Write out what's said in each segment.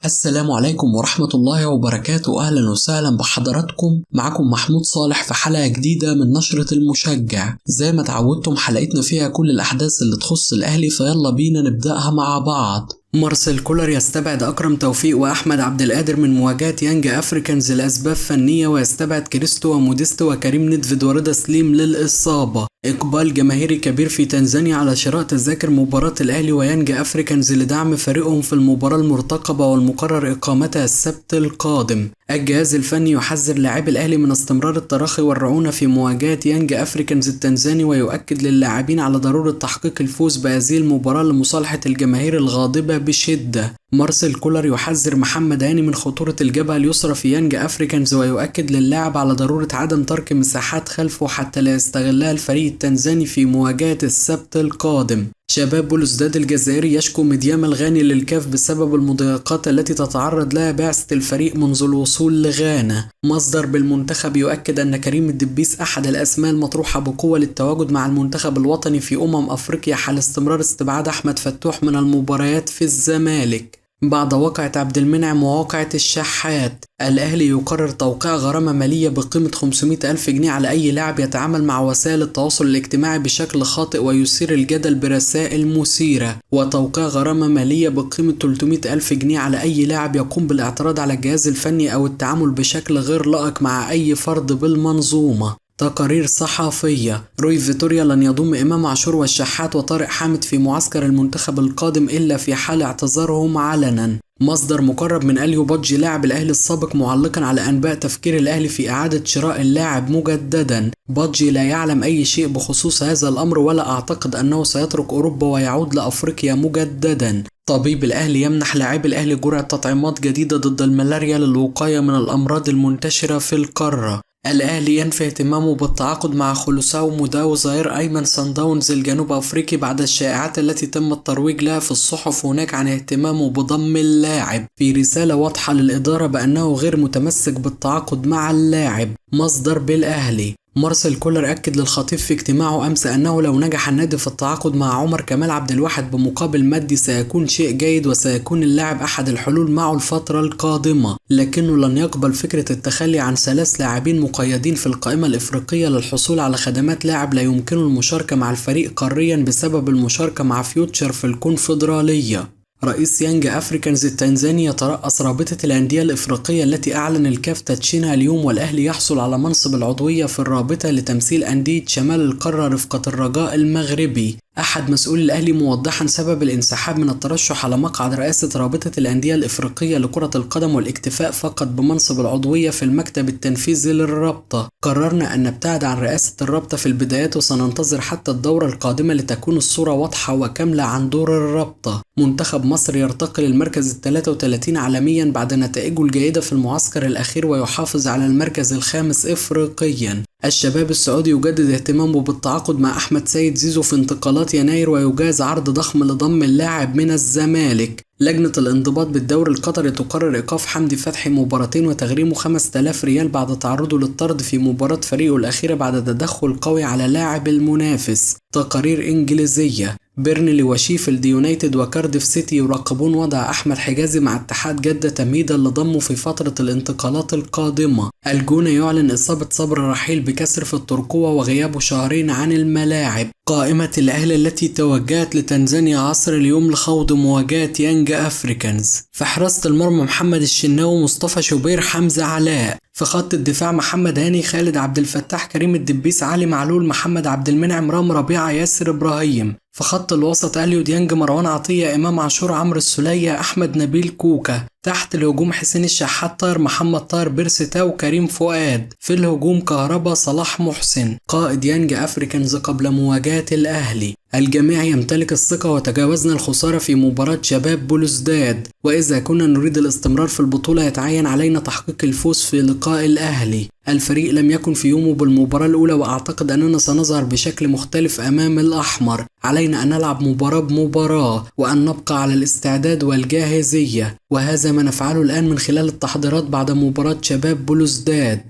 السلام عليكم ورحمة الله وبركاته. أهلا وسهلا بحضراتكم. معكم محمود صالح في حلقة جديدة من نشرة المشجع. زي ما تعودتم حلقتنا فيها كل الأحداث اللي تخص الأهلي، فيلا بينا نبدأها مع بعض. مارسيل كولر يستبعد أكرم توفيق وأحمد عبد القادر من مواجهة يانج أفريكانز لأسباب فنية، ويستبعد كريستو وموديست وكريم ندفد ورضا سليم للإصابة. إقبال جماهيري كبير في تنزانيا على شراء تذاكر مباراة الأهلي ويانج أفريكانز لدعم فريقهم في المباراة المرتقبة والمقرر إقامتها السبت القادم. الجهاز الفني يحذر لاعبي الأهلي من استمرار التراخي والرعونة في مواجهة يانج أفريكانز التنزاني، ويؤكد للاعبين على ضرورة تحقيق الفوز بهذه المباراة لمصالحة الجماهير الغاضبة بشدة. مارسيل كولر يحذر محمد هاني من خطورة الجبهة اليسرى في يانج أفريكانز، ويؤكد للاعب على ضرورة عدم ترك مساحات خلفه حتى لا يستغلها الفريق التنزاني في مواجهة السبت القادم. شباب بلوزداد الجزائري يشكو مديام الغاني للكاف بسبب المضايقات التي تتعرض لها بعثة الفريق منذ الوصول لغانا. مصدر بالمنتخب يؤكد أن كريم الدبيس أحد الأسماء المطروحة بقوة للتواجد مع المنتخب الوطني في أفريقيا حال استمرار استبعاد أحمد فتوح من المباريات في الزمالك. بعد واقعة عبد المنعم وواقعة الشحات، الأهلي يقرر توقيع غرامة مالية بقيمة 500 ألف جنيه على أي لاعب يتعامل مع وسائل التواصل الاجتماعي بشكل خاطئ ويثير الجدل برسائل مثيرة، وتوقيع غرامة مالية بقيمة 300 ألف جنيه على أي لاعب يقوم بالاعتراض على الجهاز الفني أو التعامل بشكل غير لائق مع أي فرد بالمنظومة. تقارير صحفية: روي فيتوريا لن يضم إمام عاشور والشحات وطارق حامد في معسكر المنتخب القادم إلا في حال اعتذارهم علنا. مصدر مقرب من أليو بادجي لاعب الأهلي السابق معلقا على أنباء تفكير الأهلي في إعادة شراء اللاعب مجددا. بادجي لا يعلم أي شيء بخصوص هذا الأمر، ولا أعتقد أنه سيترك أوروبا ويعود لأفريقيا مجددا. طبيب الأهلي يمنح لاعبي الأهلي جرعة تطعيمات جديدة ضد الملاريا للوقاية من الأمراض المنتشرة في القارة. الأهلي ينفي اهتمامه بالتعاقد مع خلوساو موداو ظهير أيمن صن داونز الجنوب أفريقي بعد الشائعات التي تم الترويج لها في الصحف هناك عن اهتمامه بضم اللاعب، في رسالة واضحة للإدارة بأنه غير متمسك بالتعاقد مع اللاعب. مصدر بالأهلي: مارسيل كولر أكد للخطيب في اجتماعه أمس أنه لو نجح النادي في التعاقد مع عمر كمال عبد الواحد بمقابل مادي سيكون شيء جيد، وسيكون اللاعب أحد الحلول معه الفترة القادمة، لكنه لن يقبل فكرة التخلي عن 3 لاعبين مقيدين في القائمة الإفريقية للحصول على خدمات لاعب لا يمكنه المشاركة مع الفريق قاريا بسبب المشاركة مع فيوتشر في الكونفدرالية. رئيس يانج أفريكانز التنزاني يترأس رابطة الأندية الإفريقية التي أعلن الكاف تدشينها اليوم، والأهلي يحصل على منصب العضوية في الرابطة لتمثيل أندية شمال القارة رفقة الرجاء المغربي. أحد مسؤولي الأهلي موضحا سبب الانسحاب من الترشح على مقعد رئاسة رابطة الأندية الإفريقية لكرة القدم والاكتفاء فقط بمنصب العضوية في المكتب التنفيذي للرابطة. قررنا أن نبتعد عن رئاسة الرابطة في البدايات، وسننتظر حتى الدورة القادمة لتكون الصورة واضحة وكاملة عن دور الرابطة. منتخب مصر يرتقي للمركز 33 عالميا بعد نتائجه الجيدة في المعسكر الأخير، ويحافظ على المركز الخامس إفريقيا. الشباب السعودي يجدد اهتمامه بالتعاقد مع أحمد سيد زيزو في انتقالات يناير، ويجاز عرض ضخم لضم اللاعب من الزمالك. لجنة الانضباط بالدوري القطري تقرر إيقاف حمدي فتحي مباراتين وتغريمه 5000 ريال بعد تعرضه للطرد في مباراة فريقه الأخيرة بعد تدخل قوي على لاعب المنافس. تقارير إنجليزية: بيرنلي وشيفيلد يونايتد وكارديف سيتي يراقبون وضع أحمد حجازي مع اتحاد جدة تمهيدا لضمه في فترة الانتقالات القادمة. الجونة يعلن إصابة صبر رحيل بكسر في الترقوة وغيابه شهرين عن الملاعب. قائمة الأهلي التي توجهت لتنزانيا عصر اليوم لخوض مواجهة يانج أفريكانز: في حراسة المرمى محمد الشناوي، مصطفى شوبير، حمزة علاء. في خط الدفاع محمد هاني، خالد عبد الفتاح، كريم الدبيس، علي معلول، محمد عبد المنعم، رام ربيعة، ياسر إبراهيم. في خط الوسط أليو ديانج، مروان عطية، إمام عاشور، عمرو السولية، أحمد نبيل كوكا. تحت الهجوم حسين الشحات، طاهر محمد طاهر، بيرسي تاو، كريم فؤاد. في الهجوم كهربا، صلاح محسن. قائد يانج أفريكانز قبل مواجهة الأهلي: الجميع يمتلك الثقة وتجاوزنا الخسارة في مباراة شباب بلوزداد، وإذا كنا نريد الاستمرار في البطولة يتعين علينا تحقيق الفوز في لقاء الأهلي. الفريق لم يكن في يومه بالمباراة الأولى، وأعتقد أننا سنظهر بشكل مختلف أمام الأحمر. علينا أن نلعب مباراة بمباراة، وأن نبقى على الاستعداد والجاهزية، وهذا ما نفعله الآن من خلال التحضيرات بعد مباراة شباب بلوزداد.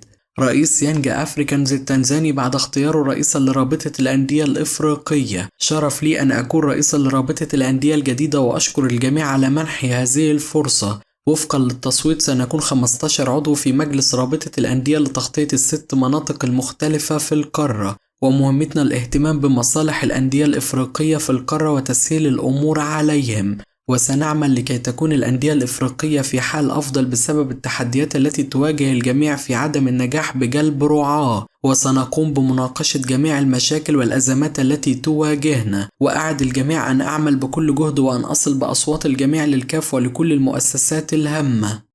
رئيس يانج أفريكانز التنزاني بعد اختياره رئيسا لرابطة الأندية الإفريقية: شرف لي أن أكون رئيسا لرابطة الأندية الجديدة، وأشكر الجميع على منحي هذه الفرصة. وفقا للتصويت سنكون 15 عضو في مجلس رابطة الأندية لتغطية ال6 مناطق المختلفة في القارة، ومهمتنا الاهتمام بمصالح الأندية الإفريقية في القارة وتسهيل الأمور عليهم، وسنعمل لكي تكون الأندية الإفريقية في حال أفضل بسبب التحديات التي تواجه الجميع في عدم النجاح بجلب رعاة، وسنقوم بمناقشة جميع المشاكل والأزمات التي تواجهنا، وأعد الجميع أن أعمل بكل جهد وأن أصل بأصوات الجميع للكاف ولكل المؤسسات الهامة.